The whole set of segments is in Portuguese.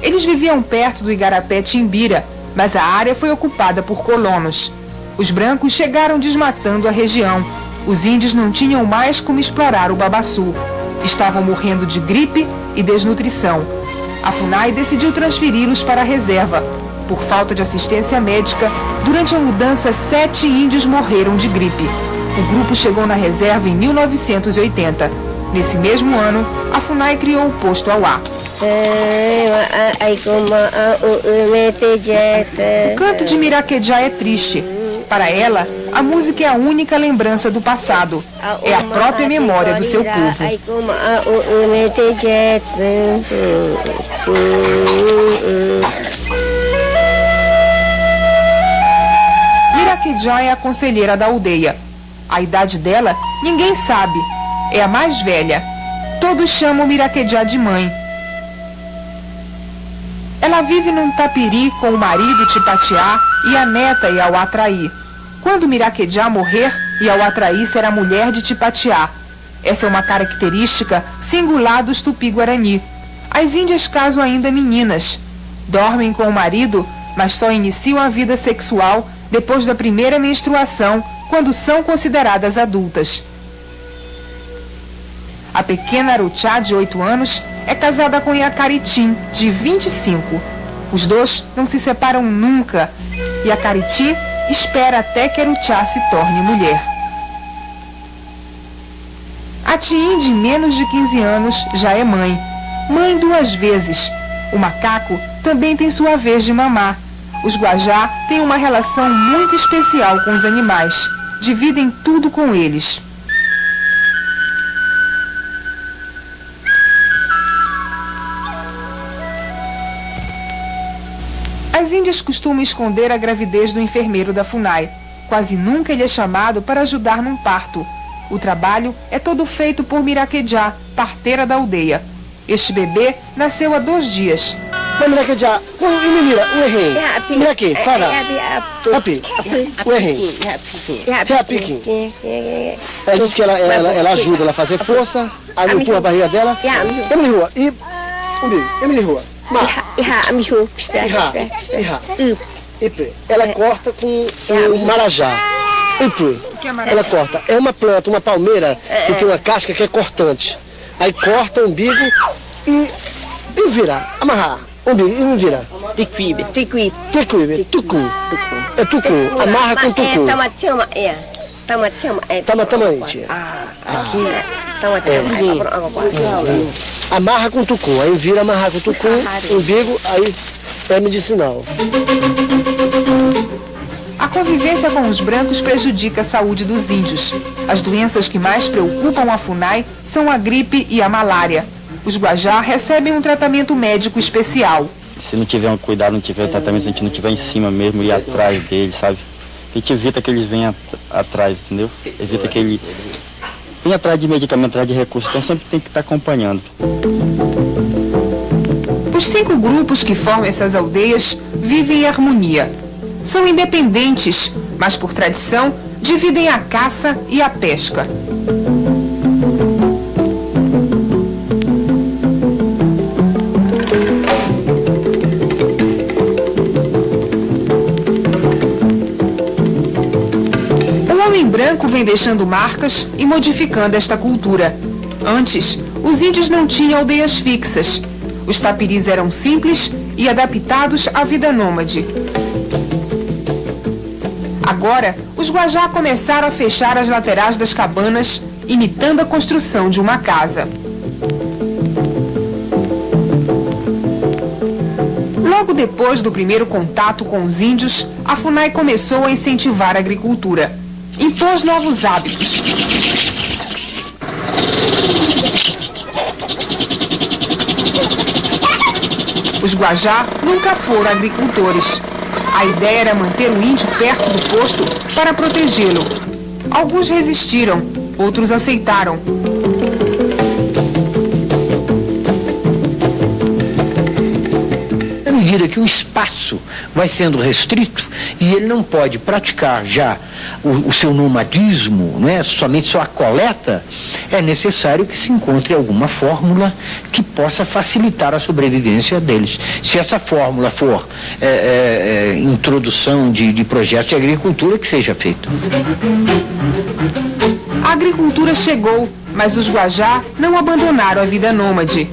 Eles viviam perto do Igarapé Timbira, mas a área foi ocupada por colonos. Os brancos chegaram desmatando a região. Os índios não tinham mais como explorar o babaçu. Estavam morrendo de gripe e desnutrição. A FUNAI decidiu transferi-los para a reserva. Por falta de assistência médica, durante a mudança, 7 índios morreram de gripe. O grupo chegou na reserva em 1980. Nesse mesmo ano, a FUNAI criou o posto Auá. O canto de Miraquejá é triste. Para ela, a música é a única lembrança do passado. É a própria memória do seu povo. Miraquejá é a conselheira da aldeia. A idade dela, ninguém sabe. É a mais velha. Todos chamam Miraquejá de mãe. Ela vive num tapiri com o marido Tipatiá e a neta Iauatraí. Quando Miraquejá morrer, Iauatraí será mulher de Tipatiá. Essa é uma característica singular dos Tupi-Guarani. As índias casam ainda meninas. Dormem com o marido, mas só iniciam a vida sexual depois da primeira menstruação, quando são consideradas adultas. A pequena Aruchá, de 8 anos, é casada com Iacaritim, de 25. Os dois não se separam nunca. Iacaritim espera até que Aruchá se torne mulher. A Tiim, de menos de 15 anos, já é mãe. Mãe 2 vezes. O macaco também tem sua vez de mamar. Os Guajá têm uma relação muito especial com os animais. Dividem tudo com eles. As índias costumam esconder a gravidez do enfermeiro da FUNAI. Quase nunca ele é chamado para ajudar num parto. O trabalho é todo feito por Miraquejá, parteira da aldeia. Este bebê nasceu há 2 dias. Miraquejá, menina, o errei. Miraque, para. Rapi, o errei. Rapi. Ela disse que ela ajuda ela a fazer força, aí empurra a barriga dela. Vamos na rua. E vamos na rua. Ela corta com o marajá. Ela corta. É uma planta, uma palmeira, que tem uma casca que é cortante. Aí corta o umbigo e vira. Amarrar. Umbigo e vira. Tecuíbe. Tucu. É tucu. Amarra com tucu. Tamatamante. Aqui. Amarra com tucu, aí vira amarrar com tucu, umbigo, aí é medicinal. A convivência com os brancos prejudica a saúde dos índios. As doenças que mais preocupam a FUNAI são a gripe e a malária. Os Guajá recebem um tratamento médico especial. Se não tiver um cuidado, não tiver um tratamento, se a gente não tiver em cima mesmo, ir atrás deles, sabe? A gente evita que eles venham atrás, entendeu? Evita que ele venha atrás de medicamento, atrás de recursos, então sempre tem que estar acompanhando. Os 5 grupos que formam essas aldeias vivem em harmonia. São independentes, mas por tradição dividem a caça e a pesca. O homem branco vem deixando marcas e modificando esta cultura. Antes, os índios não tinham aldeias fixas. Os tapiris eram simples e adaptados à vida nômade. Agora, os Guajá começaram a fechar as laterais das cabanas, imitando a construção de uma casa. Logo depois do primeiro contato com os índios, a FUNAI começou a incentivar a agricultura. Impôs novos hábitos. Os Guajá nunca foram agricultores. A ideia era manter o índio perto do posto para protegê-lo. Alguns resistiram, outros aceitaram. medida que o espaço vai sendo restrito e ele não pode praticar já o seu nomadismo, né, somente sua coleta, é necessário que se encontre alguma fórmula que possa facilitar a sobrevivência deles. Se essa fórmula for introdução de projetos de agricultura, que seja feito. A agricultura chegou, mas os Guajá não abandonaram a vida nômade.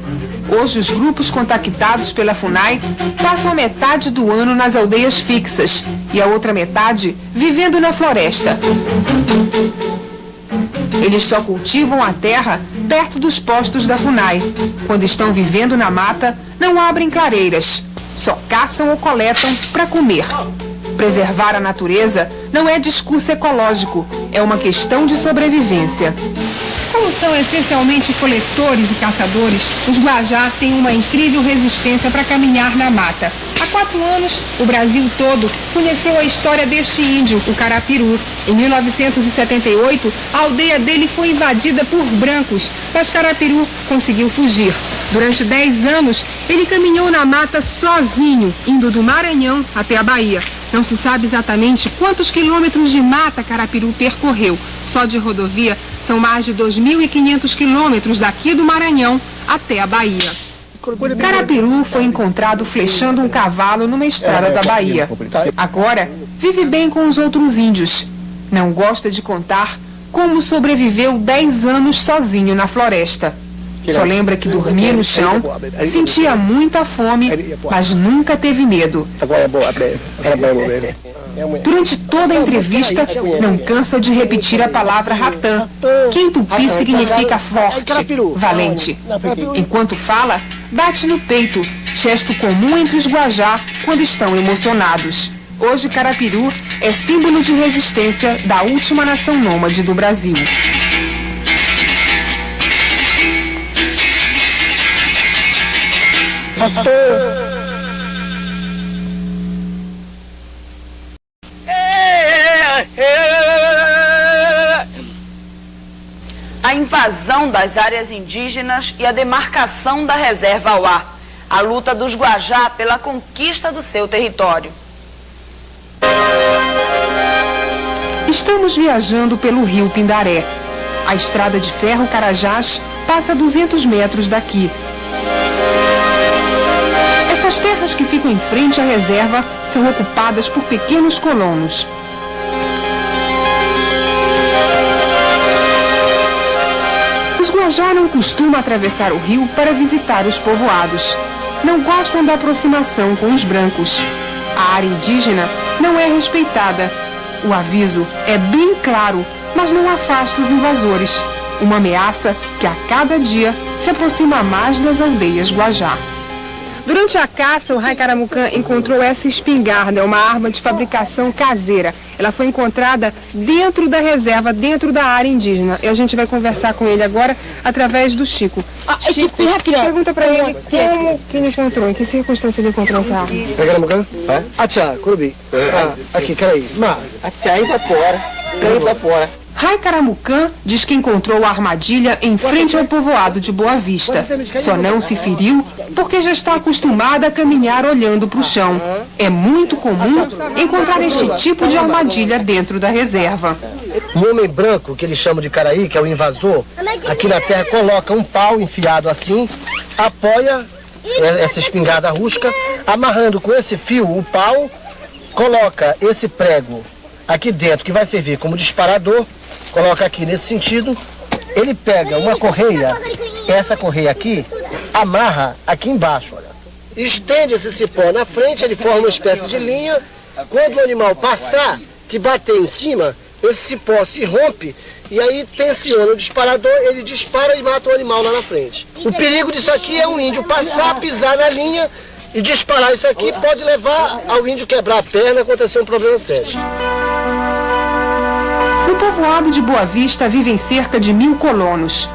Hoje, os grupos contactados pela FUNAI passam a metade do ano nas aldeias fixas e a outra metade vivendo na floresta. Eles só cultivam a terra perto dos postos da FUNAI. Quando estão vivendo na mata, não abrem clareiras, só caçam ou coletam para comer. Preservar a natureza não é discurso ecológico, é uma questão de sobrevivência. Como são essencialmente coletores e caçadores, os Guajá têm uma incrível resistência para caminhar na mata. Há 4 anos, o Brasil todo conheceu a história deste índio, o Carapiru. Em 1978, a aldeia dele foi invadida por brancos, mas Carapiru conseguiu fugir. Durante 10 anos, ele caminhou na mata sozinho, indo do Maranhão até a Bahia. Não se sabe exatamente quantos quilômetros de mata Carapiru percorreu. Só de rodovia são mais de 2.500 quilômetros daqui do Maranhão até a Bahia. Carapiru foi encontrado flechando um cavalo numa estrada da Bahia. Agora, vive bem com os outros índios. Não gosta de contar como sobreviveu 10 anos sozinho na floresta. Só lembra que dormia no chão, sentia muita fome, mas nunca teve medo. Durante toda a entrevista, não cansa de repetir a palavra ratã, que em tupi significa forte, valente. Enquanto fala, bate no peito, gesto comum entre os Guajá quando estão emocionados. Hoje, Carapiru é símbolo de resistência da última nação nômade do Brasil. A invasão das áreas indígenas e a demarcação da reserva Auá, a luta dos Guajá pela conquista do seu território. Estamos viajando pelo rio Pindaré. A estrada de ferro Carajás passa a 200 metros daqui. Essas terras que ficam em frente à reserva são ocupadas por pequenos colonos. Os Guajá não costumam atravessar o rio para visitar os povoados. Não gostam da aproximação com os brancos. A área indígena não é respeitada. O aviso é bem claro, mas não afasta os invasores. Uma ameaça que a cada dia se aproxima mais das aldeias Guajá. Durante a caça, o Rai Caramucã encontrou essa espingarda, uma arma de fabricação caseira. Ela foi encontrada dentro da reserva, dentro da área indígena. E a gente vai conversar com ele agora através do Chico. Chico, pergunta pra ele como que ele encontrou, em que circunstância ele encontrou essa arma. Caramucã? Atia, Curubi. Aqui, peraí. Atia, aí vai fora. Aí vai fora. Rai Caramucã diz que encontrou a armadilha em frente ao povoado de Boa Vista. Só não se feriu porque já está acostumada a caminhar olhando para o chão. É muito comum encontrar este tipo de armadilha dentro da reserva. Um homem branco, que eles chamam de caraí, que é o invasor, aqui na terra coloca um pau enfiado assim, apoia essa espingarda rústica, amarrando com esse fio o pau, coloca esse prego aqui dentro, que vai servir como disparador, coloca aqui nesse sentido, ele pega uma correia, essa correia aqui, amarra aqui embaixo, olha. Estende esse cipó na frente, ele forma uma espécie de linha, quando o animal passar, que bater em cima, esse cipó se rompe e aí tensiona o disparador, ele dispara e mata o animal lá na frente. O perigo disso aqui é um índio passar, pisar na linha e disparar isso aqui, pode levar ao índio quebrar a perna, acontecer um problema sério. No povoado de Boa Vista vivem cerca de 1000 colonos.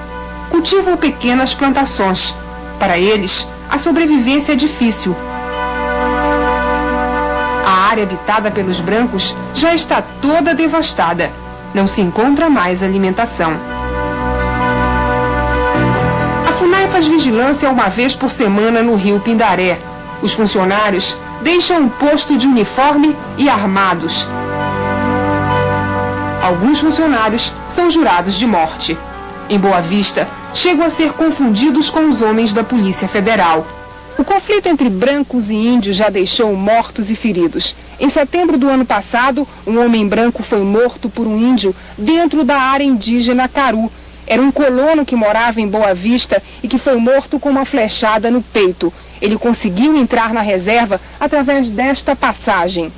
Cultivam pequenas plantações. Para eles, a sobrevivência é difícil. A área habitada pelos brancos já está toda devastada. Não se encontra mais alimentação. A FUNAI faz vigilância uma vez por semana no rio Pindaré. Os funcionários deixam o posto de uniforme e armados. Alguns funcionários são jurados de morte. Em Boa Vista, chegam a ser confundidos com os homens da Polícia Federal. O conflito entre brancos e índios já deixou mortos e feridos. Em setembro do ano passado, um homem branco foi morto por um índio dentro da área indígena Caru. Era um colono que morava em Boa Vista e que foi morto com uma flechada no peito. Ele conseguiu entrar na reserva através desta passagem.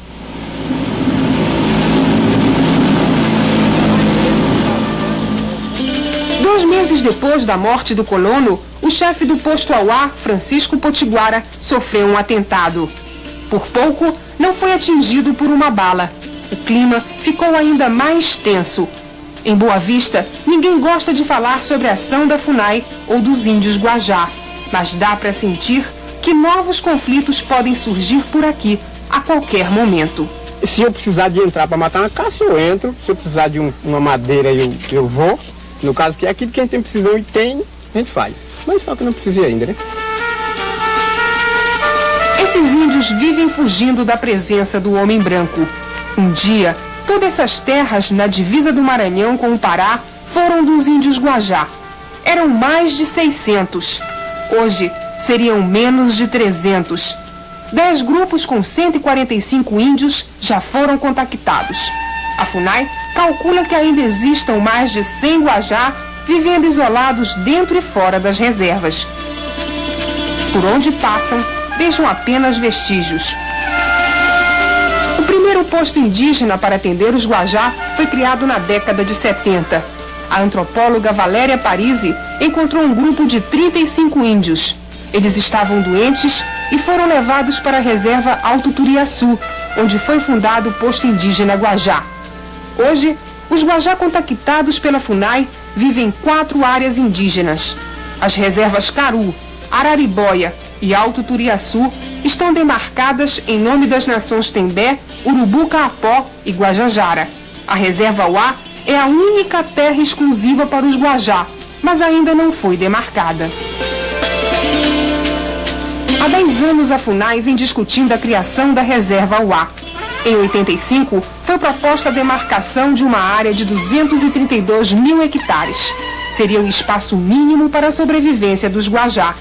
Dois meses depois da morte do colono, o chefe do posto Auá, Francisco Potiguara, sofreu um atentado. Por pouco, não foi atingido por uma bala. O clima ficou ainda mais tenso. Em Boa Vista, ninguém gosta de falar sobre a ação da FUNAI ou dos índios Guajá, mas dá para sentir que novos conflitos podem surgir por aqui a qualquer momento. Se eu precisar de entrar para matar uma caça, eu entro. Se eu precisar de uma madeira, eu vou. No caso que é aquilo que a gente tem precisão e tem, a gente faz. Mas só que não precisa ainda, né? Esses índios vivem fugindo da presença do homem branco. Um dia, todas essas terras na divisa do Maranhão com o Pará foram dos índios Guajá. Eram mais de 600. Hoje, seriam menos de 300. 10 grupos com 145 índios já foram contactados. A FUNAI calcula que ainda existam mais de 100 Guajá vivendo isolados dentro e fora das reservas. Por onde passam, deixam apenas vestígios. O primeiro posto indígena para atender os Guajá foi criado na década de 70. A antropóloga Valéria Parisi encontrou um grupo de 35 índios. Eles estavam doentes e foram levados para a reserva Alto Turiaçu, onde foi fundado o posto indígena Guajá. Hoje, os Guajá contactados pela FUNAI vivem em 4 áreas indígenas. As reservas Caru, Araribóia e Alto Turiaçu estão demarcadas em nome das nações Tembé, Urubu-Caapó e Guajajara. A reserva Uá é a única terra exclusiva para os Guajá, mas ainda não foi demarcada. Há 10 anos a FUNAI vem discutindo a criação da reserva Uá. Em 85, foi proposta a demarcação de uma área de 232 mil hectares. Seria o espaço mínimo para a sobrevivência dos Guajá.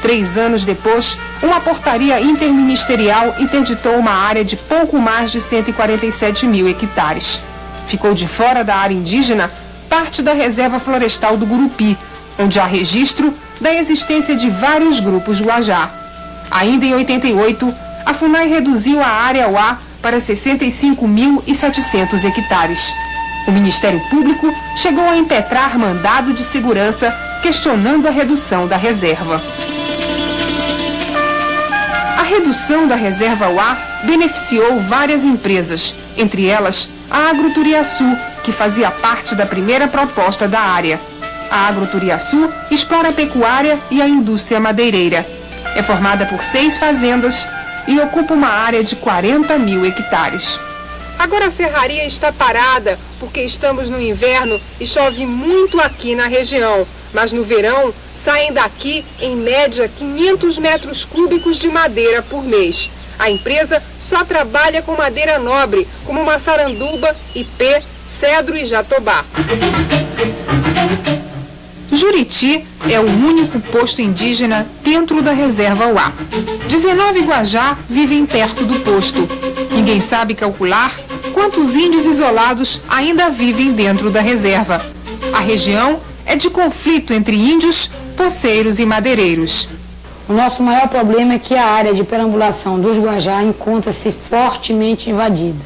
3 anos depois, uma portaria interministerial interditou uma área de pouco mais de 147 mil hectares. Ficou de fora da área indígena parte da reserva florestal do Gurupi, onde há registro da existência de vários grupos Guajá. Ainda em 88, a FUNAI reduziu a área Uá para 65.700 hectares. O Ministério Público chegou a impetrar mandado de segurança questionando a redução da reserva. A redução da reserva Uá beneficiou várias empresas, entre elas a Agroturiaçu, que fazia parte da primeira proposta da área. A Agroturiaçu explora a pecuária e a indústria madeireira. É formada por 6 fazendas e ocupa uma área de 40 mil hectares. Agora a serraria está parada porque estamos no inverno e chove muito aqui na região. Mas no verão saem daqui, em média, 500 metros cúbicos de madeira por mês. A empresa só trabalha com madeira nobre, como maçaranduba, ipê, cedro e jatobá. Juriti é o único posto indígena dentro da reserva Uá. 19 Guajá vivem perto do posto. Ninguém sabe calcular quantos índios isolados ainda vivem dentro da reserva. A região é de conflito entre índios, poceiros e madeireiros. O nosso maior problema é que a área de perambulação dos Guajá encontra-se fortemente invadida.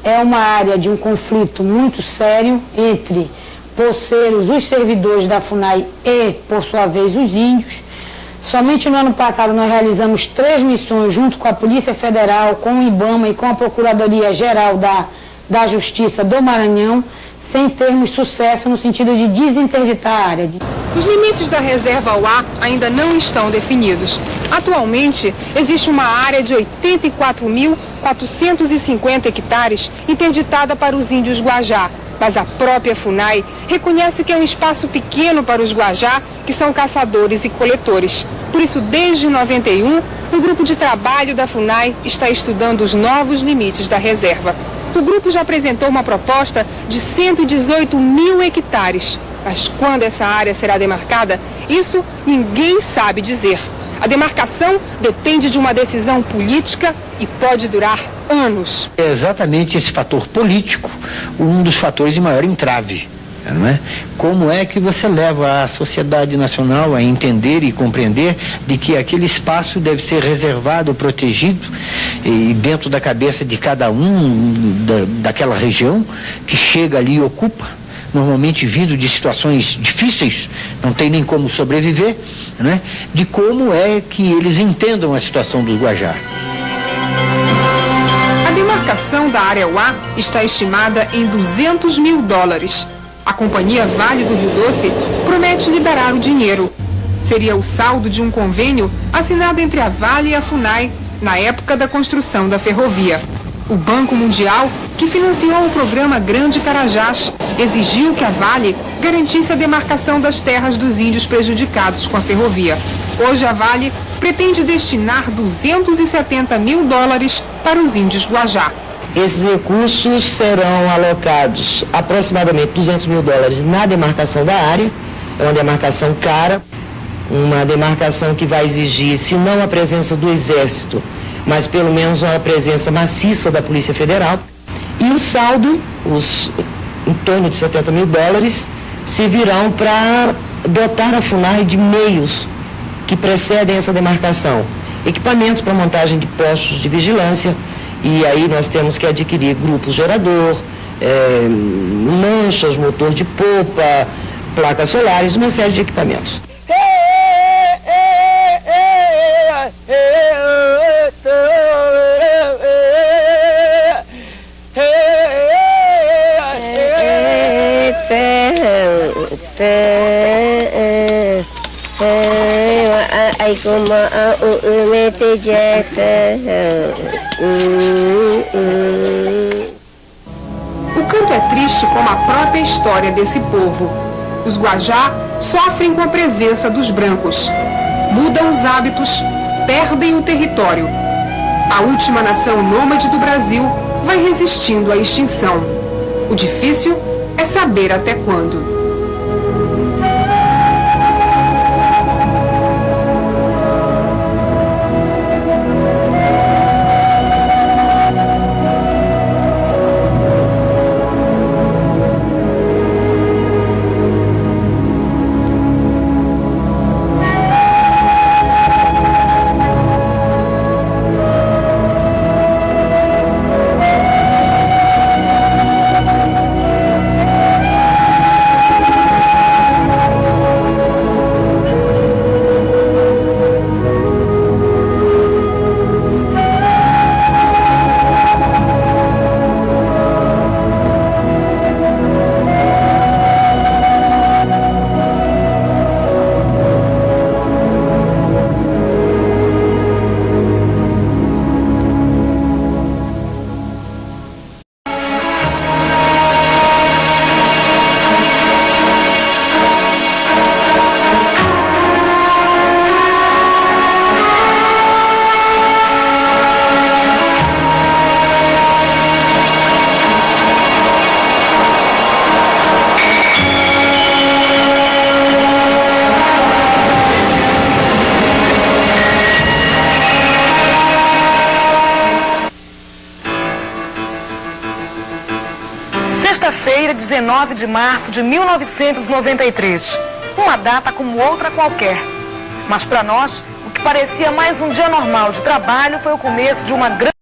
É uma área de um conflito muito sério entre poceiros, os servidores da FUNAI e, por sua vez, os índios. Somente no ano passado nós realizamos 3 missões junto com a Polícia Federal, com o IBAMA e com a Procuradoria-Geral da Justiça do Maranhão, sem termos sucesso no sentido de desinterditar a área. Os limites da reserva Uá ainda não estão definidos. Atualmente, existe uma área de 84.450 hectares interditada para os índios Guajá. Mas a própria FUNAI reconhece que é um espaço pequeno para os Guajá, que são caçadores e coletores. Por isso, desde 91, Um grupo de trabalho da FUNAI está estudando os novos limites da reserva. O grupo já apresentou uma proposta de 118 mil hectares. Mas quando essa área será demarcada, isso ninguém sabe dizer. A demarcação depende de uma decisão política e pode durar anos. É exatamente esse fator político um dos fatores de maior entrave. Não é? Como é que você leva a sociedade nacional a entender e compreender de que aquele espaço deve ser reservado, protegido, e dentro da cabeça de cada um daquela região que chega ali e ocupa, normalmente vindo de situações difíceis, não tem nem como sobreviver, não é? De como é que eles entendam a situação do Guajá. A demarcação da área UA está estimada em $200 mil. A companhia Vale do Rio Doce promete liberar o dinheiro. Seria o saldo de um convênio assinado entre a Vale e a FUNAI na época da construção da ferrovia. O Banco Mundial, que financiou o programa Grande Carajás, exigiu que a Vale garantisse a demarcação das terras dos índios prejudicados com a ferrovia. Hoje a Vale pretende destinar $270 mil para os índios Guajá. Esses recursos serão alocados aproximadamente $200 mil na demarcação da área. É uma demarcação cara, uma demarcação que vai exigir, se não a presença do Exército, mas pelo menos uma presença maciça da Polícia Federal. E o saldo, em torno de $70 mil, servirão para dotar a FUNAI de meios que precedem essa demarcação. Equipamentos para montagem de postos de vigilância, e aí nós temos que adquirir grupos gerador, lanchas, motor de popa, placas solares, uma série de equipamentos. O canto é triste como a própria história desse povo. Os Guajá sofrem com a presença dos brancos. Mudam os hábitos, perdem o território. A última nação nômade do Brasil vai resistindo à extinção. O difícil é saber até quando. Sexta-feira, 19 de março de 1993. Uma data como outra qualquer. Mas para nós, o que parecia mais um dia normal de trabalho foi o começo de uma grande